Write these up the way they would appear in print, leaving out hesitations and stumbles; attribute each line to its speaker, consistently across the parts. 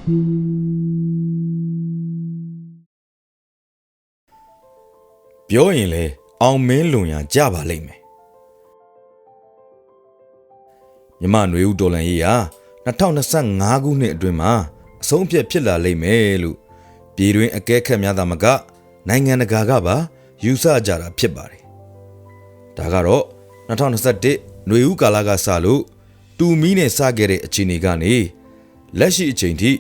Speaker 1: ပြောရင်လေအောင်မင်းလွန်ရကြပါလိမ့်မယ်မြမနွေဦးတော်လန်ရေးဟာ2025ခုနှစ်အတွင်းမှာအဆုံးဖြတ်ဖြစ်လာလိမ့်မယ်လို့ပြည်တွင်းအကဲခတ်များသာမကနိုင်ငံတကာကပါယူဆကြတာဖြစ်ပါတယ်ဒါကတော့2021နွေဦးကာလကစလို့တူမီနဲ့စခဲ့တဲ့အခြေအနေကနေလက်ရှိအချိန်ထိ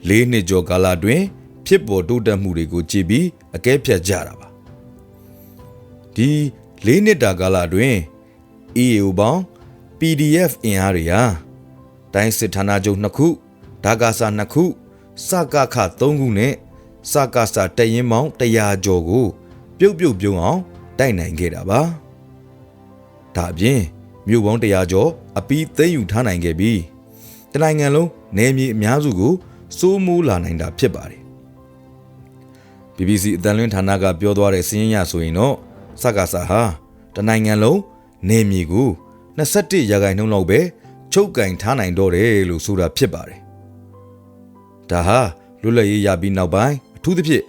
Speaker 1: ၄နှစ်ကျော်ကာလအတွင်းဖြစ်ပေါ်တိုးတက်မှုတွေကိုကြည့်ပြီးအကဲဖြတ်ကြတာပါဒီ၄နှစ်တာကာလအတွင်း EAO ပေါင်း PDF အင်အားတွေဟာတိုင်းစစ်ဌာနချုပ်2ခုဒါကာစာ2ခုစကခ3ခုနဲ့စကစာတရင်ပေါင်း100ကျော်ကိုပြုတ်ပြုံအောင်တိုက်နိုင်ခဲ့တာပါဒါအပြင်မြို့ပေါင်း100ကျော်အပီးသိမ်းယူထားနိုင်ခဲ့ပြီးတနိုင်ငံလုံးနယ်မြေအများစုကိုစိုးမိုးလာနိုင်တာဖြစ်ပါတယ် BBC အတန်လွင်ဌာနကပြောသွားတဲ့စီးရင်ရဆိုရင်တော့စကားစာဟာတနိုင်ငံလုံးနယ်မြေကို21ရာခိုင်နှုန်းလောက်ပဲချုပ်ကင်ထားနိုင်တော့တယ်လို့ဆိုတာဖြစ်ပါတယ်ဒါဟာလွတ်လပ်ရေးရပြီးနောက်ပိုင်းအထူးသဖြင့်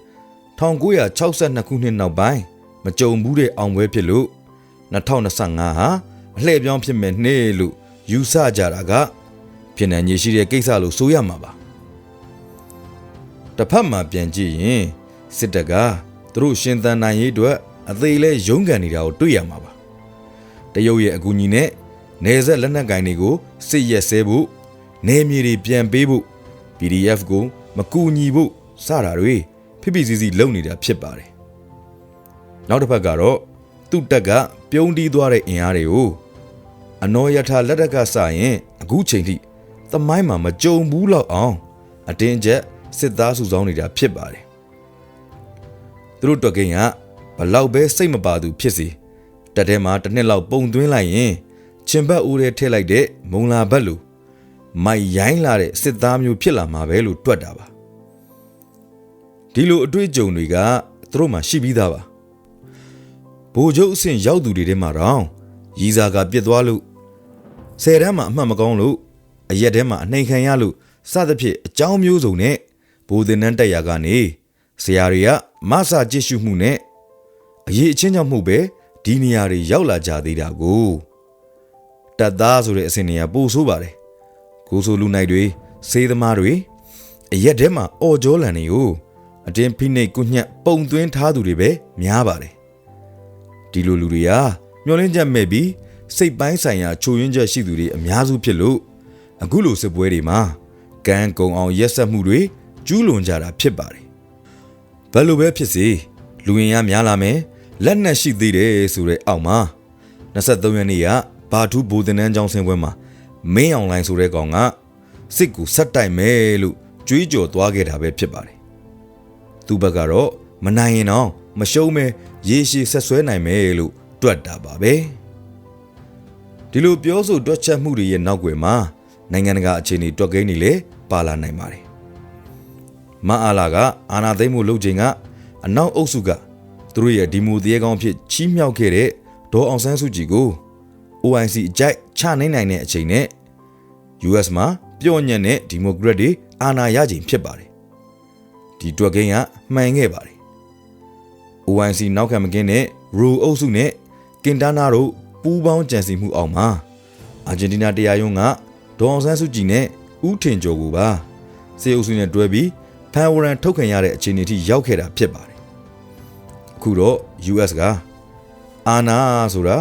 Speaker 1: 1962ခုနှစ်နောက်ပိုင်းမကြုံဘူးတဲ့အောင်ပွဲဖြစ်လို့2025ဟာအလှည့်ပြောင်းဖြစ်မဲ့နှစ်လို့ယူဆကြတာကဖြစ်နိုင်ရရှိတဲ့ကိစ္စလို့ဆိုရမှာပါတစ်ဖက်မှာပြန်ကြည့်ရင်စစ်တပ်ကသူတို့ရှင်သန်နိုင်ရေးအတွက်အသေးလဲရုန်းကန်နေတာကိုတွေ့ရမှာပါတရုတ်ရဲ့အကူအညီနဲ့နယ်စပ်လက်နက်ကင်တွေကိုစစ်ရက်ဆဲဖို့နယ်မြေတွေပြန်ပေးဖို့ PDF ကိုမကူညီဖို့စတာတွေဖိဖိစီစီလုပ်နေတာဖြစ်ပါတယ်နောက်တစ်ဖက်ကတော့သူ့တက်ကပြုံးတီးသွားတဲ့အင်အားတွေကိုအနော်ရထာလက်တက်ကစရင်အခုချိန်ထိသမိုင်းမှာမကြုံဘူးလောက်အောင်အတင်းကျပ်စစ်သားစုဆောင်းနေတာဖြစ်ပါတယ်သူတို့တွက်ကိန်းကဘလောက်ပဲစိတ်မပါသူဖြစ်စီတက်ထဲမှာတစ်နှစ်လောက်ပုံသွင်းလိုက်ရင်ချင်ဘတ်ဦးထဲထည့်လိုက်တဲ့မုံလာဘတ်လိုမိုက်ရိုင်းလာတဲ့စစ်သားမျိုးဖြစ်လာမှာပဲလို့တွက်တာပါဒီလိုအတွေ့အကြုံတွေကသူတို့မှရှိပြီးသားပါဗိုလ်ချုပ်အဆင့်ရောက်သူတွေထဲမှာတော့ရီစာကပြစ်သွားလို့10တန်းမှာအမှတ်မကောင်းလို့အရက်ထဲမှာအနှိမ်ခံရလို့စသဖြင့်အကြောင်းမျိုးစုံနဲ့ဗိုလ်သင်တန်းတက်ရာကနေဆရာတွေကမဆာကြည့်ရှုမှုနဲ့အရေးအချင်းကြောင့်မှုပဲဒီနေရာတွေရောက်လာကြသေးတာကိုတပ်သားဆိုတဲ့အဆင့်နေရာပို့ဆိုးပါတယ်ကိုဆိုလူနိုင်တွေစေးသမားတွေအရက်ထဲမှာအော်ကြောလန်တွေကိုအတင်းဖိနှိပ်ကုညက်ပုံသွင်းထားသူတွေပဲများပါတယ်ဒီလိုလူတွေကမျောလင်းချက်မဲ့ပြီးစိတ်ပိုင်းဆိုင်ရာချိုးယွင်းချက်ရှိသူတွေအများစုဖြစ်လို့အခုလိုစစ်ပွဲတွေမှာကန်းကုံအောင်ရက်ဆက်မှုတွေကျူးလွန်ကြတာဖြစ်ပါတယ်ဘယ်လိုပဲဖြစ်စေလူရင်ရများလာမယ်လက်နက်ရှိသေးတယ်ဆိုတဲ့အောက်မှာ23ရက်နေ့ကဘာထူးဘိုးသင်တန်းကျောင်းဆင်းပွဲမှာမင်းအောင်လိုင်းဆိုတဲ့ကောင်ကစစ်ကူဆက်တိုက်မယ်လို့ကြွေးကြော်သွားခဲ့တာပဲဖြစ်ပါတယ်သူဘက်ကတော့မနိုင်ရင်တော့မရှုံးမဲရေရှည်ဆက်ဆွဲနိုင်မယ်လို့တွက်တာပါပဲဒီလိုပြောဆိုတွက်ချက်မှုတွေရဲ့နောက်ွယ်မှာနိုင်ငံတကာအခြေအနေတွက်ကိန်းတွေလည်းပါလာနိုင်ပါတယ်မအားလာကအာနာသိမ့်မှုလုပ်ချိန်ကအနောက်အုပ်စုကသူတို့ရဲ့ဒီမိုတရေကောင်းဖြစ်ချီးမြှောက်ခဲ့တဲ့ဒေါ်အောင်ဆန်းစုကြည်ကို OIC အကြိုက်ချနိုင်တဲ့အချိန်နဲ့ US မှာပြော့ညံ့တဲ့ဒီမိုကရက်တွေအာဏာရချိန်ဖြစ်ပါတယ်ဒီတွက်ကိန်းကမှန်ခဲ့ပါတယ် OIC နောက်ခံမကင်းတဲ့ရူအုပ်စုနဲ့ကင်တာနာတို့ပူးပေါင်းကြံစည်မှုအောက်မှာအာဂျင်တီးနားတရားရုံးကဒေါ်အောင်ဆန်းစုကြည်နဲ့ဦးထင်ကျော်ကိုပါစေအုပ်စုနဲ့တွဲပြီးဖန်ဝရန်ထုတ်ခံရတဲ့အခြေအနေထိရောက်ခဲ့တာဖြစ်ပါတယ်အခုတော့ US ကအာနာဆိုတာ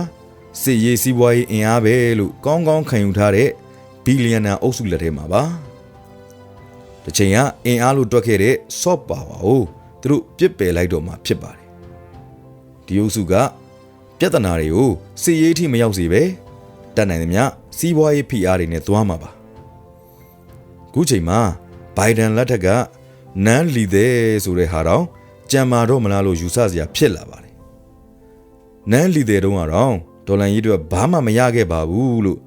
Speaker 1: စစ်ရေးစီးပွားရေးအင်အားပဲလို့ကောင်းကောင်းခံယူထားတဲ့ဘီလီယံနာအုပ်စုလက်ထဲမှာပါတစ်ချိန်ကအင်အားလို့တွက်ခဲ့တဲ့ soft power ကိုသူတို့ပြစ်ပယ်လိုက်တော့မှဖြစ်ပါတယ်ဒီအုပ်စုကပြဿနာတွေကိုစစ်ရေးထိမရောက်စေပဲတတ်နိုင်သမျှစီးပွားရေးဖိအားတွေနဲ့သွားမှာပါခုချိန်မှာဘိုင်ဒန်လက်ထက်ကနန်းလီတဲ့ဆိုတဲ့ဟာတော့ကြံမာတော့မလားလို့ယူဆစရာဖြစ်လာပါတယ်နန်းလီတဲ့တုန်းကတော့ဒေါ်လာရေးအတွက်ဘာမှမရခဲ့ပါဘူးလို့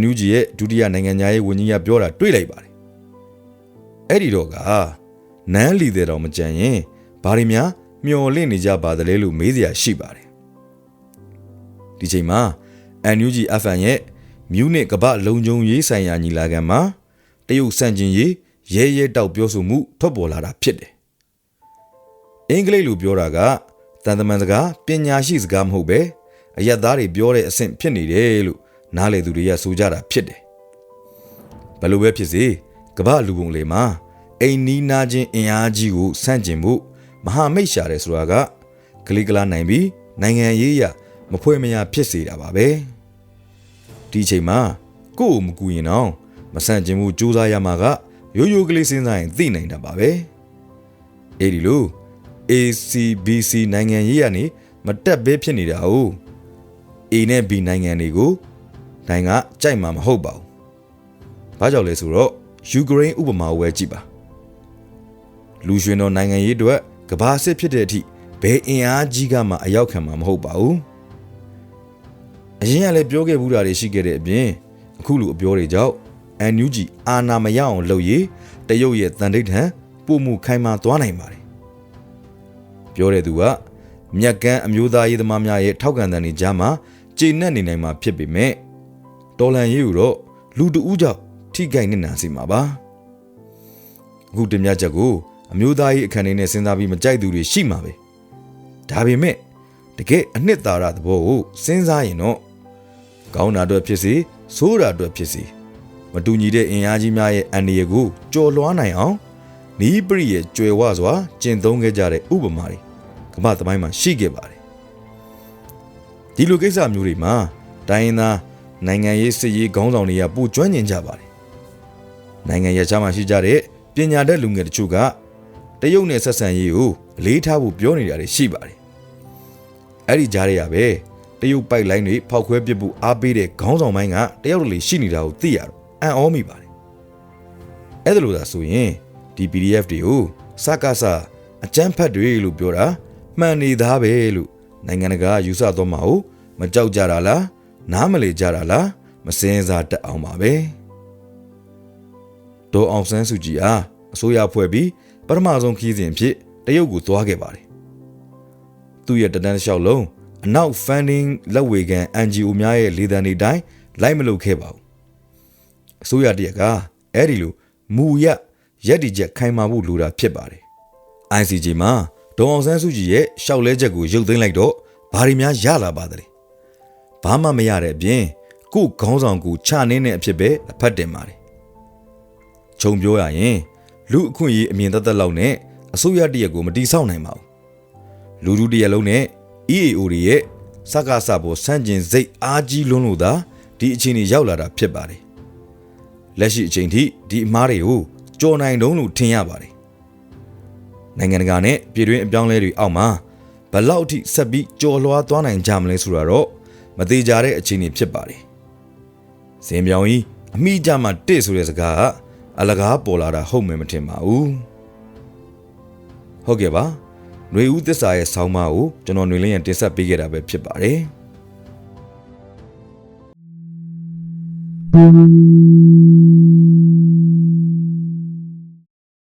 Speaker 1: NUG ရဲ့ဒုတိယနိုင်ငံသားရေးဝန်ကြီးကပြောတာတွေ့လိုက်ပါတယ်အဲ့ဒီတော့ကနန်းလီတဲ့တော့မကြံရင်ဘာတွေများမျော်လင့်နေကြပါသလဲလို့မေးစရာရှိပါတယ်ဒီချိန်မှာ NUG FN ရဲ့မြူးနစ်ကမ္ဘာလုံခြုံရေးဆိုင်ရာညီလာခံမှာတရုတ်စံကျင်ရေး ရဲရဲတောက်ပြောဆိုမှုထွက်ပေါ်လာတာဖြစ်တယ်အင်္ဂလိပ်လိုပြောတာကတန်တမန်စကားပညာရှိစကားမဟုတ်ပဲအယက်သားတွေပြောတဲ့အဆင့်ဖြစ်နေတယ်လို့နားလေသူတွေကဆိုကြတာဖြစ်တယ်ဘယ်လိုပဲဖြစ်စေကမ္ဘာလူပုံလေးမှာအိမ်နီးနားချင်းအင်အားကြီးကိုဆန့်ကျင်မှုမဟာမိတ်ရှာတယ်ဆိုတာကကလေးကလာနိုင်ပြီးနိုင်ငံရေးရမဖွဲ့မရဖြစ်စေတာပါပဲဒီအချိန်မှာကိုယ့်ကိုမကူရင်တော့မဆန့်ကျင်မှုကြိုးစားရမှာကရိုးရိုးကလေးစဉ်းစားရင်သိနိုင်တာပါပဲအဲဒီလို ACBC နိုင်ငံရေးရနေမတက်ဘဲဖြစ်နေတာ哦 A နဲ့ B နိုင်ငံတွေကိုနိုင်ကကြိုက်မှာမဟုတ်ပါဘူးဘာကြောင့်လဲဆိုတော့ယူကရိန်းဥပမာကိုပဲကြည့်ပါလူရွှင်တော်နိုင်ငံရေးအတွက်ကမ္ဘာစစ်ဖြစ်တဲ့အထိဘယ်အင်အားကြီးကမှအရောက်ခံမှာမဟုတ်ပါဘူးအရင်ကလည်းပြောခဲ့ဘူးတာတွေရှိခဲ့တဲ့အပြင်အခုလိုအပြောတွေကြောင့် NUG အာဏာမရအောင်လုပ်ရေးတရုတ်ရဲ့တန်ဋိဌာန်ပုံမှုခိုင်မာသွားနိုင်ပါတယ်ပြောတဲ့သူကမြက်ကန်းအမျိုးသားရေးသမားများရဲ့ထောက်ခံတဲ့နေကြမှာကျေနပ်နေနိုင်မှာဖြစ်ပေမဲ့တော်လန်ရေးကိုတော့လူတဦးကြောင့်ထိခိုက်နေတာစီမှာပါအခုတင်ပြချက်ကိုအမျိုးသားရေးအခမ်းအနားနဲ့စဉ်းစားပြီးမကြိုက်သူတွေရှိမှာပဲဒါပေမဲ့တကယ်အနှစ်သာရသဘောကိုစဉ်းစားရင်တော့ကောင်းတာအတွက်ဖြစ်စေဆိုးတာအတွက်ဖြစ်စေမတူညီတဲ့အင်အားကြီးများရဲ့အန္တရာယ်ကိုကျော်လွှားနိုင်အောင်နီးပရိရဲ့ကြွယ်ဝစွာကျင့်သုံးခဲ့ကြတဲ့ဥပမာတွေကမ္ဘာသမိုင်းမှာရှိခဲ့ပါတယ်ဒီလိုကိစ္စမျိုးတွေမှာတိုင်းရင်းသားနိုင်ငံရေးစစ်ရေးခေါင်းဆောင်တွေကပိုကျွမ်းကျင်ကြပါတယ်နိုင်ငံရေးခြားမှာရှိကြတဲ့ပညာတတ်လူငယ်တချို့ကတရုတ်နဲ့ဆက်ဆံရေးကိုအလေးထားဖို့ပြောနေတာတွေရှိပါတယ်အဲ့ဒီကြားရပဲတရုတ်ပိုက်လိုင်းတွေဖောက်ခွဲပစ်ဖို့အားပေးတဲ့ခေါင်းဆောင်ပိုင်းကတယောက်တလေရှိနေတာကိုသိရတော့အံ့ဩမိပါတယ်အဲ့ဒါလို့သာဆိုရင်ဒီ PDF တွေကိုစကားစအကြမ်းဖက်တွေလို့ပြောတာမှန်နေသားပဲလို့နိုင်ငံတကာယူဆသွားမှာကိုမကြောက်ကြတာလားနားမလည်ကြတာလားမစင်စားတတ်အောင်ပါပဲဒေါ်အောင်ဆန်းစုကြည်အားအစိုးရဖွဲ့ပြီးပထမဆုံးခီးစဉ်ဖြစ်တရုတ်ကိုသွားခဲ့ပါတယ်သူ့ရဲ့တန်းလျှောက်လုံးအနောက် funding လက်ဝေခံ NGO များရဲ့လေသံတွေတိုင်းလိုက်မလုပ်ခဲ့ပါဘူးအစိုးရတရက်ကအဲ့ဒီလိုမူရက်တည်ချက်ခိုင်မာဖို့လိုတာဖြစ်ပါတယ် ICJ မှာဒေါ်အောင်ဆန်းစုကြည်ရဲ့ရှောက်လဲချက်ကိုရုပ်သိမ်းလိုက်တော့ဘာတွေများရလာပါသလဲဘာမှမရတဲ့အပြင်ကို့ခေါင်းဆောင်ကိုချနှင်းတဲ့အဖြစ်ပဲအဖတ်တင်ပါတယ်ခြုံပြောရရင်လူအခွင့်အရေးအမြင်သက်သက်လောက်နဲ့အစိုးရတရက်ကိုမတီးဆောက်နိုင်ပါဘူးလူထုတရက်လုံးနဲ့ EAO တွေရဲ့စကားစပေါ်စန့်ကျင်စိတ်အားကြီးလွန်းလို့သာဒီအခြေအနေရောက်လာတာဖြစ်ပါတယ်လက်ရှိအချိန်ထိဒီအမားတွေကိုကြော်နိုင်တုံးလို့ထင်ရပါတယ်နိုင်ငံတကာနဲ့ပြည်တွင်းအပြောင်းလဲတွေအောက်မှာဘယ်လောက်ထိဆက်ပြီးကြော်လွှားသွားနိုင်ကြမလဲဆိုတာတော့မသေးကြတဲ့အခြေအနေဖြစ်ပါတယ်ဇင်ပြောင်ကြီးအမိကြမှာတစ်ဆိုတဲ့စကားကအလကားပေါ်လာတာဟုတ်မယ်မထင်ပါဘူးဟုတ်ကဲ့ပါຫນွေဦးသစ္စာရဲ့ဆောင်းပါးကိုကျွန်တော်ຫນွေလင်းရတင်ဆက်ပေးခဲ့တာပဲဖြစ်ပါတယ်